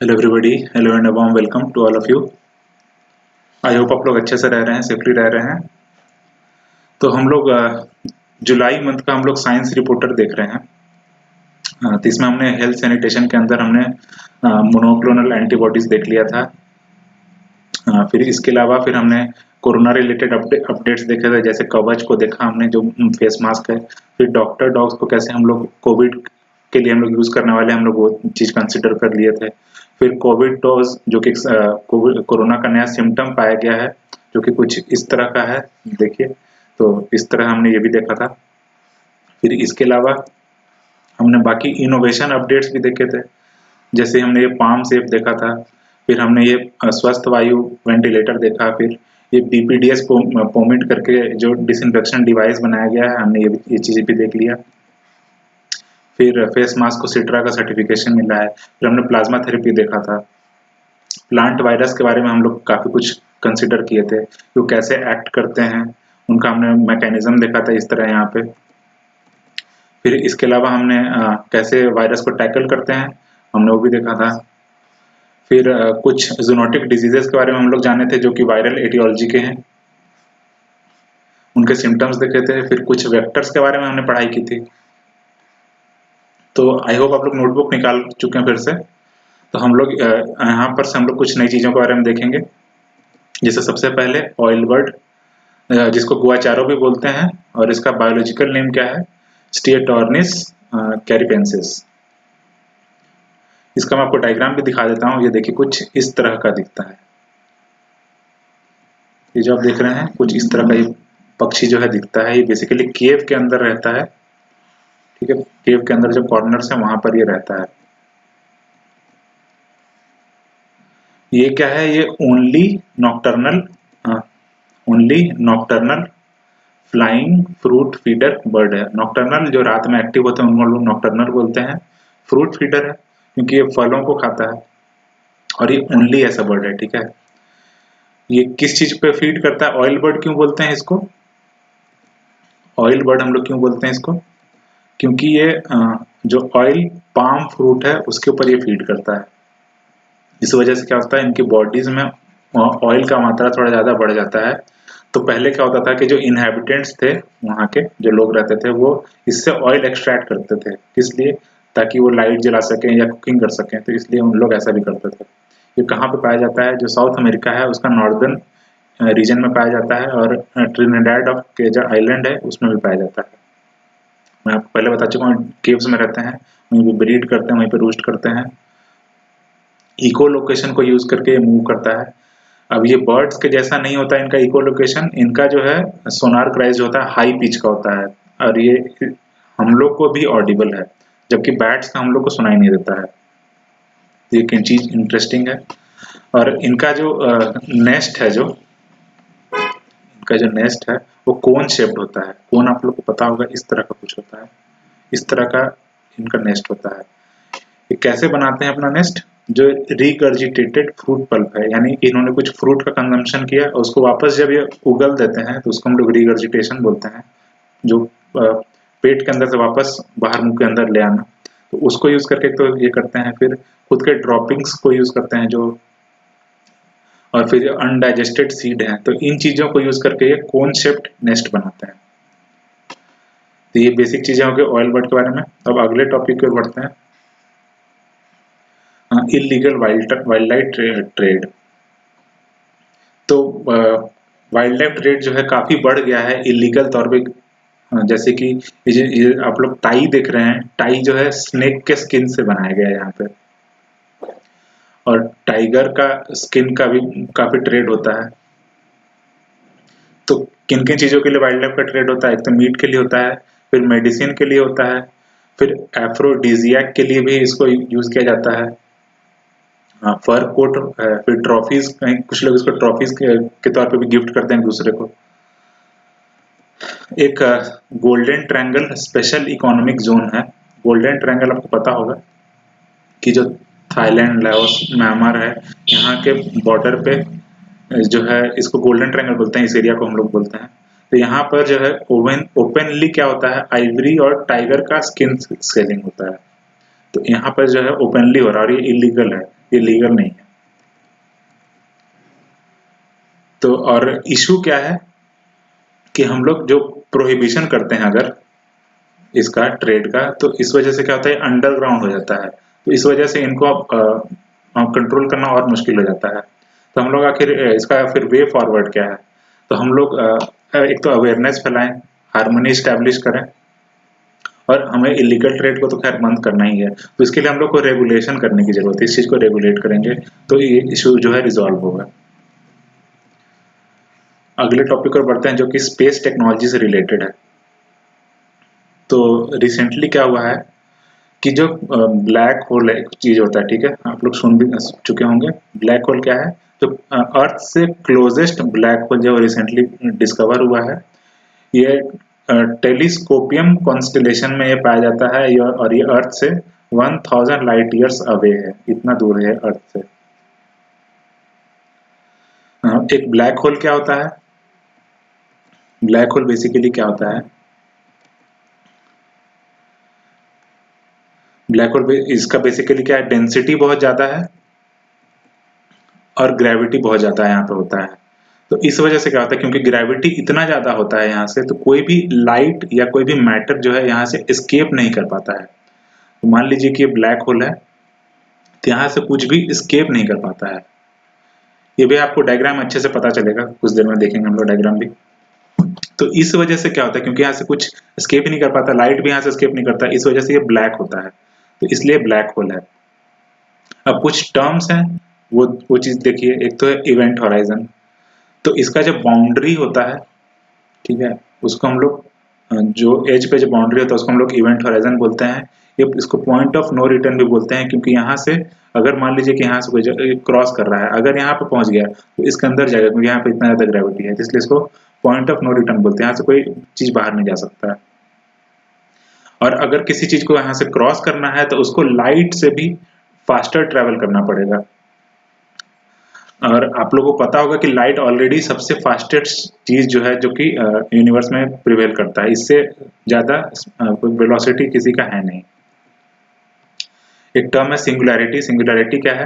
Hello everybody, hello and warm welcome to all of you. I hope आप लोग अच्छे से रह रहे हैं, सेफली रह रहे हैं। तो हम लोग जुलाई मंथ का हम लोग साइंस रिपोर्टर देख रहे हैं। तो इसमें हमने हेल्थ सैनिटेशन के अंदर हमने मोनोक्लोनल एंटीबॉडीज देख लिया था। फिर इसके अलावा फिर हमने कोरोना रिलेटेड अपडेट्स देखे थे, जैसे कवच को देखा हमने, जो फेस मास्क है। फिर डॉक्टर डॉग्स को कैसे हम लोग कोविड के लिए हम लोग यूज करने वाले हम लोग वो चीज कंसिडर कर लिए थे। फिर कोविड डोज जो कि कोरोना का नया सिम्टम पाया गया है, जो कि कुछ इस तरह का है, देखिए। तो इस तरह हमने ये भी देखा था। फिर इसके अलावा हमने बाकी इनोवेशन अपडेट्स भी देखे थे, जैसे हमने ये पाम सेफ देखा था। फिर हमने ये स्वस्थ वायु वेंटिलेटर देखा। फिर ये बीपीडीएस पोमिट करके जो डिसइंफेक्शन डिवाइस बनाया गया है, हमने ये चीज भी देख लिया। फिर फेस मास्क को सिट्रा का सर्टिफिकेशन मिला है। फिर हमने प्लाज्मा थेरेपी देखा था। प्लांट वायरस के बारे में हम लोग काफी कुछ कंसिडर किए थे, वो कैसे एक्ट करते हैं, उनका हमने मैकेनिज्म देखा था इस तरह यहाँ पे। फिर इसके अलावा हमने कैसे वायरस को टैकल करते हैं, हमने वो भी देखा था। फिर कुछ जूनोटिक डिजीजेस के बारे में हम लोग जाने थे, जो कि वायरल एटियोलॉजी के हैं, उनके सिम्टम्स देखे थे। फिर कुछ वेक्टर्स के बारे में हमने पढ़ाई की थी। तो आई होप आप लोग नोटबुक निकाल चुके हैं फिर से। तो हम लोग यहाँ पर से हम लोग कुछ नई चीजों के बारे में देखेंगे। जैसे सबसे पहले ऑयल बर्ड, जिसको गुआचारो भी बोलते हैं, और इसका बायोलॉजिकल नेम क्या है, स्टिएटोर्निस कैरिपेंसिस। इसका मैं आपको डायग्राम भी दिखा देता हूँ। ये देखिए, कुछ इस तरह का दिखता है। ये जो आप देख रहे हैं, कुछ इस तरह का ये पक्षी जो है दिखता है। ये बेसिकली केव के अंदर रहता है, ठीक है। केव के अंदर जो कॉर्नर्स है वहां पर ये रहता है। ये क्या है, ये only nocturnal flying fruit feeder bird है। नॉक्टर्नल जो रात में एक्टिव होते हैं उनको लोग नॉक्टर्नल बोलते हैं। फ्रूट फीडर है क्योंकि ये फलों को खाता है, और ये ओनली ऐसा बर्ड है, ठीक है। ये किस चीज पे फीड करता है? ऑयल बर्ड क्यों बोलते हैं इसको? ऑयल बर्ड हम लोग क्यों बोलते हैं इसको? क्योंकि ये जो ऑयल पाम फ्रूट है उसके ऊपर ये फीड करता है। इस वजह से क्या होता है, इनकी बॉडीज में ऑयल का मात्रा थोड़ा ज्यादा बढ़ जाता है। तो पहले क्या होता था कि जो इनहेबिटेंट्स थे, वहाँ के जो लोग रहते थे, वो इससे ऑयल एक्सट्रैक्ट करते थे। इसलिए ताकि वो लाइट जला सकें या कुकिंग कर सकें, तो इसलिए उन लोग ऐसा भी करते थे। ये कहाँ पे पाया जाता है? जो साउथ अमेरिका है उसका नॉर्दर्न रीजन में पाया जाता है, और ट्रिनिडाड ऑफ केजा आइलैंड है उसमें भी पाया जाता है। मैं आपको पहले बता चुका हूँ, केव्स में रहते हैं, वहीं पे ब्रीड करते हैं, वहीं पे रूस्ट करते हैं। इको लोकेशन को यूज करके मूव करता है। अब ये बर्ड्स के जैसा नहीं होता इनका इको लोकेशन। इनका जो है सोनार क्राइज होता है, हाई पिच का होता है, और ये हम लोग को भी ऑडिबल है, जबकि बैट्स का हम लोग को सुनाई नहीं देता है। ये चीज इंटरेस्टिंग है। और इनका जो नेस्ट है, इनका जो नेस्ट है वो कोन शेप्ड होता है। कोन आप लोग को पता होगा, इस तरह का कुछ होता है, इस तरह का इनका नेस्ट होता है। ये कैसे बनाते हैं अपना नेस्ट? जो रिगर्जिटेटेड फ्रूट पल्प है, यानी कि इन्होंने कुछ फ्रूट का कंजम्पशन किया, उसको वापस जब ये उगल देते हैं तो उसको हम लोग रिगर्जिटेशन बोलते हैं। जो पेट के अंदर से वापस बाहर मुंह के अंदर ले आना, तो उसको यूज करके तो ये करते हैं। फिर खुद के ड्रॉपिंग्स को यूज करते हैं जो, और फिर अनडाइजेस्टेड सीड है, तो इन चीजों को यूज करके ये कोन शेप्ड नेस्ट बनाते हैं। तो ये बेसिक चीजें हो गई ऑयल बर्ड के बारे में। अब अगले टॉपिक की ओर बढ़ते हैं, इलीगल वाइल्ड लाइफ ट्रेड। तो वाइल्ड लाइफ ट्रेड जो है काफी बढ़ गया है इलीगल तौर पे। जैसे कि ये आप लोग टाई देख रहे हैं, टाई जो है स्नेक के स्किन से बनाया गया है यहाँ पे, और टाइगर का स्किन का भी काफी ट्रेड होता है। तो किन किन चीजों के लिए वाइल्ड लाइफ का ट्रेड होता है? एक तो मीट के लिए होता है, फिर मेडिसिन के लिए होता है, फिर एफ्रोडीजियाक के लिए भी इसको यूज किया जाता है। फर कोट है, फिर ट्रॉफीज, कुछ लोग इसको ट्रॉफीज के तौर पे भी गिफ्ट करते हैं दूसरे को। एक golden triangle special economic zone है। गोल्डन ट्रायंगल आपको पता होगा कि जो थाईलैंड, लाओस, म्यांमार है, यहाँ के बॉर्डर पे जो है, इसको गोल्डन ट्रायंगल बोलते हैं, इस एरिया को हम लोग बोलते हैं। तो यहाँ पर जो है ओपनली क्या होता है, आइवरी और टाइगर का स्किन सेलिंग होता है। तो यहाँ पर जो है ओपनली हो रहा है और ये इलीगल है, ये लीगल नहीं है। तो और इशू क्या है कि हम लोग जो प्रोहिबिशन करते हैं अगर इसका ट्रेड का, तो इस वजह से क्या होता है, अंडरग्राउंड हो जाता है, तो इस वजह से इनको कंट्रोल करना और मुश्किल हो जाता है। तो हम लोग आखिर इसका फिर वे फॉरवर्ड क्या है, तो हम लोग एक तो अवेयरनेस फैलाएं, हार्मनी स्टैब्लिश करें, और हमें इलीगल ट्रेड को तो खैर बंद करना ही है, तो इसके लिए हम लोग को रेगुलेशन करने की जरूरत है। इस चीज को रेगुलेट करेंगे तो ये इशू जो है रिजॉल्व होगा। अगले टॉपिक पर बढ़ते हैं जो कि स्पेस टेक्नोलॉजी से रिलेटेड है। तो रिसेंटली क्या हुआ है कि जो ब्लैक होल एक चीज होता है, ठीक है, आप लोग सुन भी चुके होंगे। ब्लैक होल क्या है, जो अर्थ से क्लोजेस्ट ब्लैक होल जो रिसेंटली डिस्कवर हुआ है, ये टेलीस्कोपियम कॉन्स्टेलेशन में ये पाया जाता है, और ये अर्थ से 1000 लाइट ईयर्स अवे है, इतना दूर है अर्थ से। एक ब्लैक होल क्या होता है, ब्लैक होल बेसिकली क्या होता है, ब्लैक होल इसका बेसिकली क्या है, डेंसिटी बहुत ज्यादा है और ग्रेविटी बहुत ज्यादा यहाँ पे होता है। तो इस वजह से क्या होता है, क्योंकि ग्रेविटी इतना ज्यादा होता है यहाँ से, तो कोई भी लाइट या कोई भी मैटर जो है यहाँ से एस्केप नहीं कर पाता है। तो मान लीजिए कि ये ब्लैक होल है, तो यहाँ से कुछ भी एस्केप नहीं कर पाता है। ये भी आपको डायग्राम अच्छे से पता चलेगा, कुछ देर में देखेंगे हम लोग डायग्राम भी। तो इस वजह से क्या होता है, क्योंकि यहाँ से कुछ एस्केप ही नहीं कर पाता, लाइट भी यहाँ से एस्केप नहीं करता, इस वजह से ये ब्लैक होता है, तो इसलिए ब्लैक होल है। अब कुछ टर्म्स हैं, वो चीज देखिए। एक तो है इवेंट हॉराइजन, तो इसका जो बाउंड्री होता है, ठीक है, उसको हम लोग जो एज पे जो बाउंड्री होता है उसको हम लोग इवेंट हॉराइजन बोलते हैं। ये इसको पॉइंट ऑफ नो रिटर्न भी बोलते हैं, क्योंकि यहाँ से अगर मान लीजिए कि यहाँ से कोई क्रॉस कर रहा है, अगर यहाँ पे पहुंच गया तो इसके अंदर जाएगा, क्योंकि यहाँ पे इतना ज्यादा ग्रेविटी है, इसलिए इसको पॉइंट ऑफ नो रिटर्न बोलते हैं। यहाँ से कोई चीज बाहर नहीं जा सकता है। और अगर किसी चीज को यहाँ से क्रॉस करना है तो उसको लाइट से भी फास्टर ट्रेवल करना पड़ेगा। और आप लोगों को पता होगा कि लाइट ऑलरेडी सबसे फास्टेस्ट चीज जो है जो कि यूनिवर्स में प्रिवेल करता है, इससे ज्यादा वेलोसिटी किसी का है नहीं। एक टर्म है सिंगुलैरिटी। सिंगुलैरिटी क्या है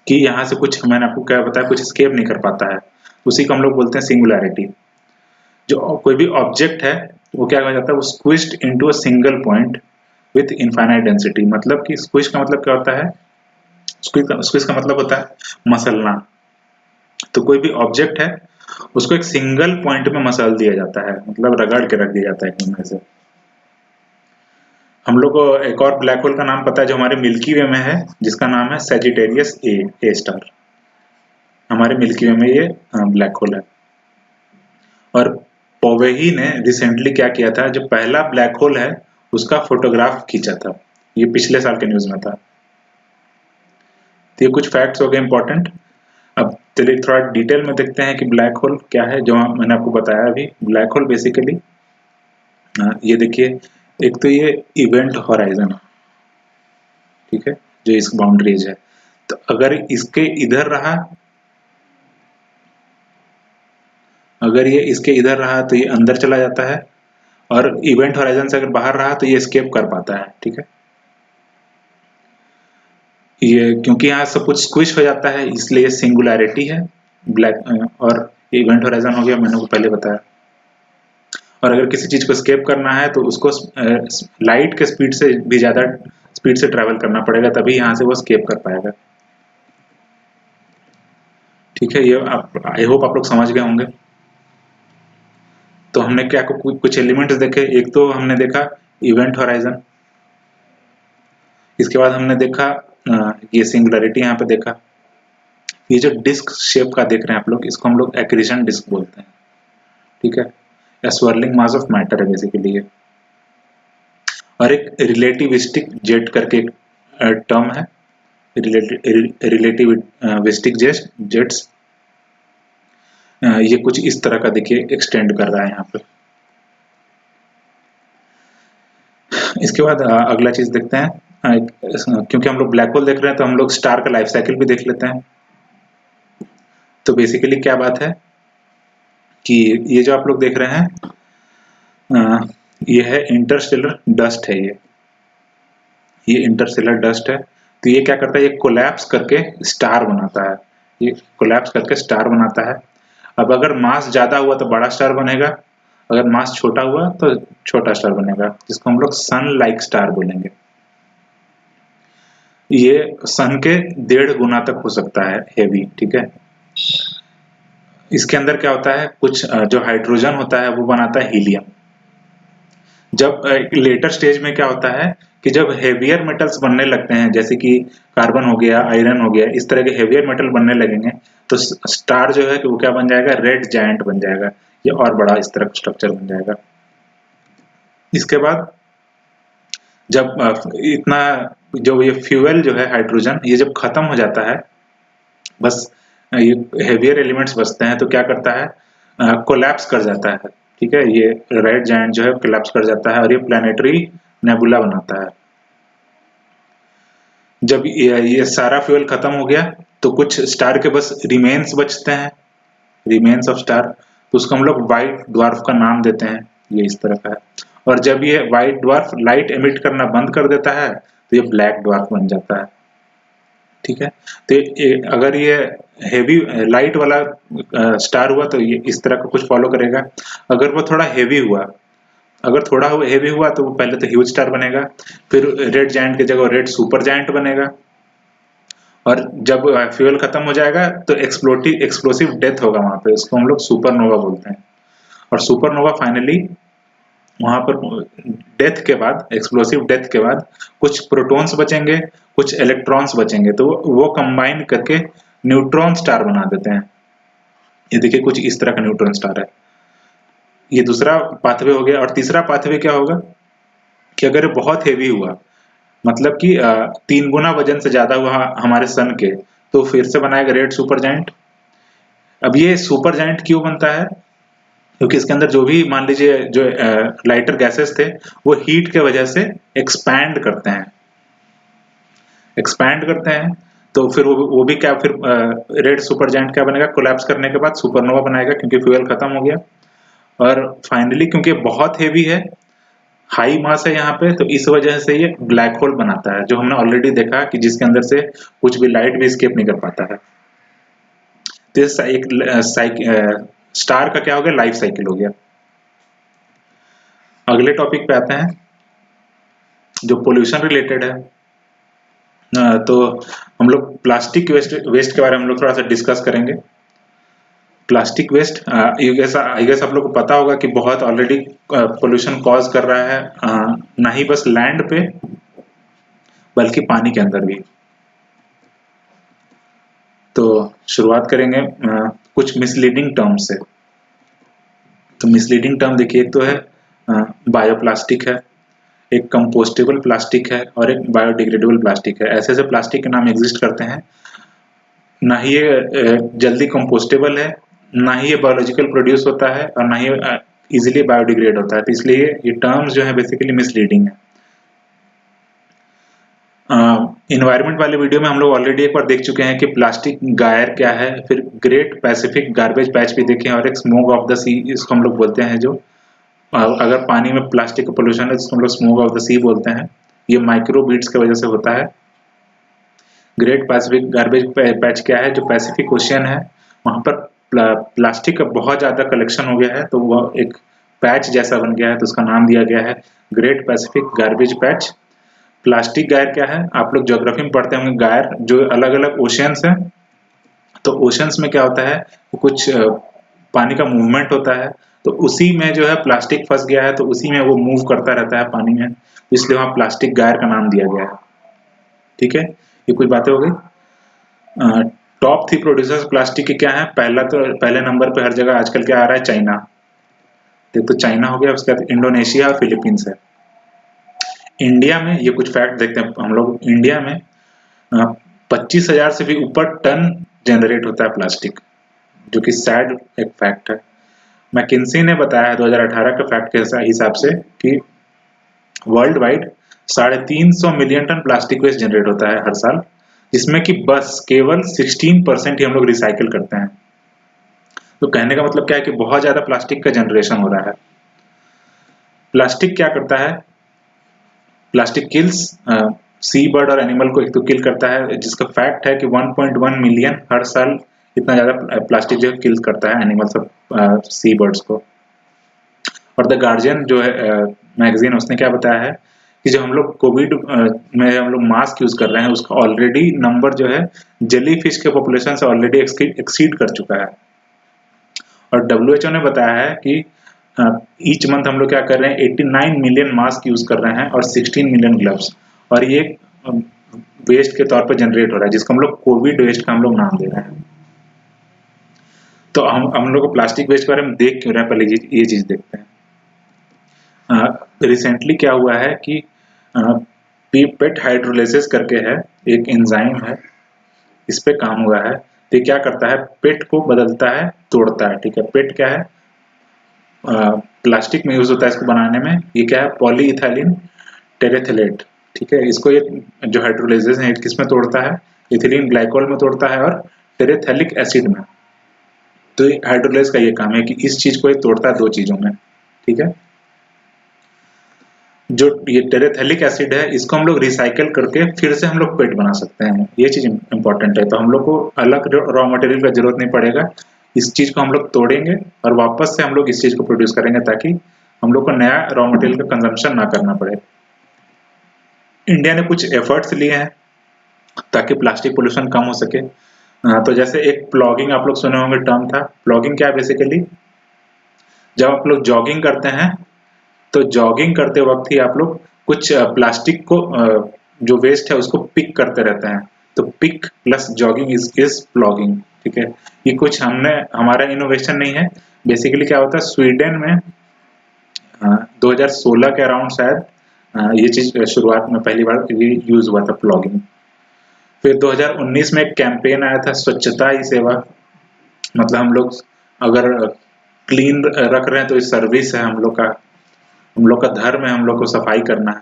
कि यहाँ से कुछ, मैंने आपको क्या बताया, कुछ एस्केप नहीं कर पाता है, उसी को हम लोग बोलते हैं सिंगुलैरिटी। जो कोई भी ऑब्जेक्ट है वो क्या कहा जाता है, वो squeezed into a single point with infinite density. मतलब कि स्क्विज का मतलब क्या होता है, स्क्विज का मतलब होता है मसलना। तो कोई भी ऑब्जेक्ट है उसको एक सिंगल पॉइंट में मसल दिया जाता है, मतलब रगड़ के रख दिया जाता है इनमें से। हम लोग को एक और ब्लैक होल का नाम पता है जो हमारे मिल्की वे में है, जिसका नाम है सैजिटेरियस ए स्टार। हमारे मिल्की वे में ये ब्लैक होल है। और पोवेही ने रिसेंटली क्या किया था, जो पहला ब्लैक होल है उसका फोटोग्राफ खींचा था, ये पिछले साल के न्यूज में था। तो ये कुछ फैक्ट्स हो गए इंपॉर्टेंट। अब चलिए थोड़ा डिटेल में देखते हैं कि ब्लैक होल क्या है, जो मैंने आपको बताया अभी। ब्लैक होल बेसिकली ये देखिए, एक तो ये इवेंट हॉराइजन, ठीक है, जो इस बाउंड्रीज है, तो अगर इसके इधर रहा, अगर ये इसके इधर रहा तो ये अंदर चला जाता है, और इवेंट हॉराइजन से अगर बाहर रहा तो ये एस्केप कर पाता है, ठीक है। ये क्योंकि यहाँ सब कुछ स्क्विश हो जाता है, इसलिए सिंगुलैरिटी है ब्लैक। और इवेंट हॉराइजन हो गया, मैंने को पहले बताया। और अगर किसी चीज को स्केप करना है तो उसको लाइट के स्पीड से भी ज्यादा स्पीड से ट्रेवल करना पड़ेगा, तभी यहाँ से वो स्केप कर पाएगा, ठीक है। ये आप, आई होप आप लोग समझ गए होंगे। तो हमने क्या कुछ एलिमेंट्स देखे। एक तो हमने देखा इवेंट हॉराइजन, इसके बाद हमने देखा ये सिंगुलैरिटी यहाँ पे देखा। ये जो डिस्क शेप का देख रहे हैं आप लोग, इसको हम लोग एक्रीशन डिस्क बोलते हैं, ठीक है, या स्वर्लिंग मास ऑफ मैटर है बेसिकली ये। और एक रिलेटिविस्टिक जेट करके एक टर्म है, रिलेटिविस्टिक जेट्स। ये कुछ इस तरह का देखिए एक्सटेंड कर रहा है यहाँ पे। इसके बाद अगला चीज देखते हैं, क्योंकि हम लोग ब्लैक होल देख रहे हैं तो हम लोग स्टार का लाइफ साइकिल भी देख लेते हैं। तो बेसिकली क्या बात है कि ये जो आप लोग देख रहे हैं, ये है इंटरस्टेलर डस्ट है। ये इंटरसेलर डस्ट है। तो ये क्या करता है, ये कोलैप्स करके स्टार बनाता है, ये कोलैप्स करके स्टार बनाता है। अब अगर मास ज्यादा हुआ तो बड़ा स्टार बनेगा, अगर मास छोटा हुआ तो छोटा स्टार बनेगा, जिसको हम लोग सन लाइक स्टार बोलेंगे। ये सन के 1.5 गुना तक हो सकता है हेवी, ठीक है। इसके अंदर क्या होता है, कुछ जो हाइड्रोजन होता है वो बनाता है हीलियम। जब लेटर स्टेज में क्या होता है कि जब हेवियर मेटल्स बनने लगते हैं, जैसे कि कार्बन हो गया, आयरन हो गया, इस तरह के हेवियर मेटल बनने लगेंगे, तो स्टार जो है कि वो क्या बन जाएगा, रेड जायंट बन जाएगा, ये और बड़ा इस तरह का स्ट्रक्चर बन जाएगा। इसके बाद जब इतना जो ये फ्यूल जो है हाइड्रोजन, ये जब खत्म हो जाता है, बस ये हेवियर एलिमेंट्स बचते हैं, तो क्या करता है, कोलैप्स कर जाता है, ठीक है। ये रेड जायंट जो है कोलैप्स कर जाता है और ये प्लैनेटरी नेबुला बनाता है। जब ये सारा फ्यूल खत्म हो गया तो कुछ स्टार के बस रिमेन्स बचते हैं, रिमेन्स ऑफ स्टार, तो उसको हम लोग व्हाइट ड्वार्फ का नाम देते हैं, ये इस तरह का है। और जब ये व्हाइट ड्वार्फ लाइट एमिट करना बंद कर देता है तो ये ब्लैक ड्वार्फ बन जाता है, ठीक है। तो अगर ये हेवी लाइट वाला स्टार हुआ तो ये इस तरह का कुछ फॉलो करेगा। अगर वो थोड़ा हेवी हुआ, अगर थोड़ा हेवी हुआ तो वो पहले तो ह्यूज स्टार बनेगा, फिर रेड जायंट की जगह रेड सुपर जायंट बनेगा, और जब फ्यूल खत्म हो जाएगा तो एक्सप्लोसिव डेथ होगा वहां पे, उसको हम लोग सुपरनोवा बोलते हैं। और सुपरनोवा फाइनली वहां पर डेथ के बाद, एक्सप्लोसिव डेथ के बाद कुछ प्रोटॉन्स बचेंगे, कुछ इलेक्ट्रॉन्स बचेंगे, तो वो कंबाइन करके न्यूट्रॉन स्टार बना देते हैं। ये देखिए कुछ इस तरह का न्यूट्रॉन स्टार है। ये दूसरा पाथवे हो गया। और तीसरा पाथवे क्या होगा कि अगर बहुत हेवी हुआ, मतलब कि 3 गुना वजन से ज्यादा हुआ हमारे सन के, तो फिर से बनाएगा रेड सुपर जायंट। अब ये सुपर जायंट क्यों बनता है, क्योंकि इसके अंदर जो भी मान लीजिए जो लाइटर गैसेस थे वो हीट के वजह से एक्सपैंड करते हैं, एक्सपैंड करते हैं, तो फिर वो भी क्या, फिर रेड सुपर जायंट क्या बनेगा, कोलैप्स करने के बाद सुपरनोवा बनाएगा, क्योंकि फ्यूल खत्म हो गया। और फाइनली क्योंकि बहुत हेवी है, हाई मास है यहाँ पे, तो इस वजह से ये ब्लैक होल बनाता है, जो हमने ऑलरेडी देखा कि जिसके अंदर से कुछ भी लाइट भी एस्केप नहीं कर पाता है। तो एक स्टार का क्या हो गया, लाइफ साइकिल हो गया। अगले टॉपिक पे आते हैं जो पोल्यूशन रिलेटेड है। तो हम लोग प्लास्टिक वेस्ट के बारे में हम लोग थोड़ा सा डिस्कस करेंगे। प्लास्टिक वेस्ट, आई गेस आप लोग को पता होगा कि बहुत ऑलरेडी पोल्यूशन कॉज कर रहा है, ना ही बस लैंड पे बल्कि पानी के अंदर भी। तो शुरुआत करेंगे कुछ मिसलीडिंग टर्म से। तो मिसलीडिंग टर्म देखिए, एक तो है बायोप्लास्टिक है, एक कंपोस्टेबल प्लास्टिक है, और एक बायोडिग्रेडेबल प्लास्टिक है। ऐसे ऐसे प्लास्टिक के नाम एग्जिस्ट करते हैं। ना ही ये जल्दी कंपोस्टेबल है, ना ही ये बायोलॉजिकल प्रोड्यूस होता है, और ना ही इजीली बायोडिग्रेड होता है। तो इसलिए ये टर्म्स जो है बेसिकली मिसलीडिंग है। इन्वायरमेंट वाले वीडियो में हम लोग ऑलरेडी एक बार देख चुके हैं कि प्लास्टिक गायर क्या है, फिर ग्रेट पैसिफिक गार्बेज पैच भी देखे, और एक स्मोक ऑफ द सी इसको हम लोग बोलते हैं, जो अगर पानी में प्लास्टिक का पोल्यूशन है तो हम लोग स्मोक ऑफ द सी बोलते हैं। ये माइक्रो बीट्स की वजह से होता है। ग्रेट पैसिफिक गार्बेज पैच क्या है, जो पैसिफिक ओशियन है वहां पर प्लास्टिक का बहुत ज्यादा कलेक्शन हो गया है, तो वह एक पैच जैसा बन गया है, तो उसका नाम दिया गया है great Pacific garbage patch. Plastic गायर क्या है, आप लोग ज्योग्राफी में पढ़ते होंगे, गायर जो अलग अलग ओशियंस है, तो ओशियंस में क्या होता है, कुछ पानी का मूवमेंट होता है, तो उसी में जो है प्लास्टिक फंस गया है, तो उसी में वो मूव करता रहता है पानी में, तो इसलिए वहां प्लास्टिक गायर का नाम दिया गया है। ठीक है, ये कुछ बातें हो गई। टॉप 3 प्रोड्यूसर्स प्लास्टिक के क्या है, पहले नंबर पे हर जगह आजकल क्या आ रहा है, चाइना। तो चाइना हो गया, उसके बाद इंडोनेशिया और फिलीपींस है। इंडिया में ये कुछ फैक्ट देखते हैं हम लोग। इंडिया में 25,000 से भी ऊपर टन जनरेट होता है प्लास्टिक, जो कि सैड एक फैक्ट है। मैकिंसी ने बताया 2018 के फैक्ट के हिसाब से कि world wide 350 million ton plastic waste generate होता है हर साल, जिसमें कि बस केवल 16% ही हम लोग रिसाइकिल करते हैं। तो कहने का मतलब क्या है कि बहुत ज्यादा प्लास्टिक का जनरेशन हो रहा है। प्लास्टिक क्या करता है, प्लास्टिक किल्स सी बर्ड और एनिमल को तो किल करता है, जिसका फैक्ट है कि 1.1 मिलियन हर साल इतना ज़्यादा प्लास्टिक जो है किल करता है एनिमल्स और सी बर्ड्स को। और द गार्जियन जो है मैगजीन, उसने क्या बताया है कि जो हम लोग कोविड में हम लोग मास्क यूज कर रहे हैं उसका ऑलरेडी नंबर जो है जेली फिश के पॉपुलेशन से ऑलरेडी एक्सीड कर चुका है। और WHO ने बताया है कि ईच मंथ हम लोग क्या कर रहे हैं 89 मिलियन मास्क यूज कर रहे हैं और 16 मिलियन ग्लव्स, और ये वेस्ट के तौर पर जनरेट हो रहा है, जिसको हम लोग कोविड वेस्ट का हम लोग नाम दे रहे हैं। तो हम लोग को प्लास्टिक वेस्ट के बारे में देख क्यों रहे हैं, पहले ये चीज देखते हैं। रिसेंटली क्या हुआ है कि पेट हाइड्रोलाइसिस करके है, एक एंजाइम है, इस पे काम हुआ है। तो ये क्या करता है, पेट को बदलता है, तोड़ता है। ठीक है, पेट क्या है, प्लास्टिक में यूज होता है इसको बनाने में। ये क्या है, पॉलीइथाइलिन टेरेथलेट। ठीक है, इसको ये जो हाइड्रोलाइसिस है किस में तोड़ता है, इथिलीन ग्लाइकोल में तोड़ता है और टेरेथेलिक एसिड में। तो हाइड्रोलाइज का ये काम है कि इस चीज को ये तोड़ता है दो चीजों में। ठीक है, जो ये टेरेथेलिक एसिड है इसको हम लोग रिसाइकल करके फिर से हम लोग पेट बना सकते हैं, ये चीज इंपॉर्टेंट है। तो हम लोग को अलग रॉ मटेरियल का जरूरत नहीं पड़ेगा, इस चीज को हम लोग तोड़ेंगे और वापस से हम लोग इस चीज को प्रोड्यूस करेंगे, ताकि हम लोग को नया रॉ मटेरियल का कंजम्पशन ना करना पड़े। इंडिया ने कुछ एफर्ट्स लिए हैं ताकि प्लास्टिक पोल्यूशन कम हो सके। तो जैसे एक प्लॉगिंग आप लोग सुने होंगे टर्म था। प्लॉगिंग क्या है, बेसिकली जब आप लोग जॉगिंग करते हैं तो जॉगिंग करते वक्त ही आप लोग कुछ प्लास्टिक को जो वेस्ट है उसको पिक करते रहते हैं। तो pick plus jogging is plogging. ठीक है, ये कुछ हमारा इनोवेशन नहीं है। बेसिकली क्या होता है, स्वीडन में 2016 के अराउंड शायद ये चीज शुरुआत में पहली बार ये यूज हुआ था, प्लॉगिंग। फिर 2019 में एक कैंपेन आया था, स्वच्छता ही सेवा। मतलब हम लोग अगर क्लीन रख रहे हैं तो ये सर्विस है हम लोग का धर्म है, हम लोग को सफाई करना है।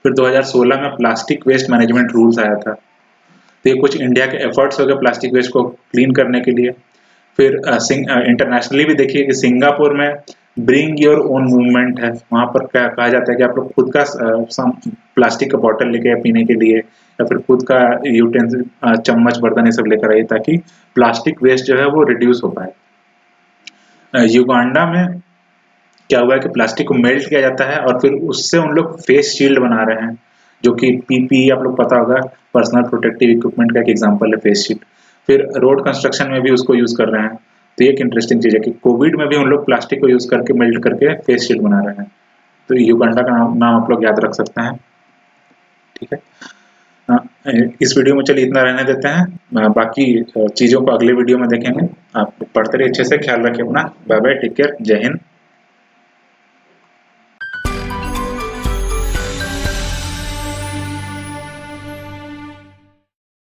फिर 2016 में प्लास्टिक वेस्ट मैनेजमेंट रूल्स आया था। तो ये कुछ इंडिया के एफर्ट्स हो गए प्लास्टिक वेस्ट को क्लीन करने के लिए। फिर इंटरनेशनली भी देखिए कि सिंगापुर में ब्रिंग योर ओन मूवमेंट है। वहां पर क्या कहा जाता है कि आप लोग खुद का प्लास्टिक का बॉटल लेके पीने के लिए, या फिर खुद का यूटेंसिल चम्मच बर्तन ये सब लेकर आइए, ताकि प्लास्टिक वेस्ट जो है वो रिड्यूस हो पाए। युगांडा में क्या हुआ है कि प्लास्टिक को मेल्ट किया जाता है और फिर उससे उन लोग फेस शील्ड बना रहे हैं, जो कि पीपीई आप लोग पता होगा, पर्सनल प्रोटेक्टिव इक्विपमेंट का एक एग्जांपल है फेस शील्ड। फिर रोड कंस्ट्रक्शन में भी उसको यूज कर रहे हैं। तो ये एक इंटरेस्टिंग चीज है कि कोविड में भी उन लोग प्लास्टिक को यूज करके मेल्ट करके फेस शील्ड बना रहे हैं। तो युगांडा का नाम आप लोग याद रख सकते हैं। ठीक है, इस वीडियो में चलिए इतना रहने देते हैं, बाकी चीजों को अगले वीडियो में देखेंगे। आप पढ़ते रहिए अच्छे से, ख्याल रखिए अपना। बाय बाय, टेक केयर, जय हिंद।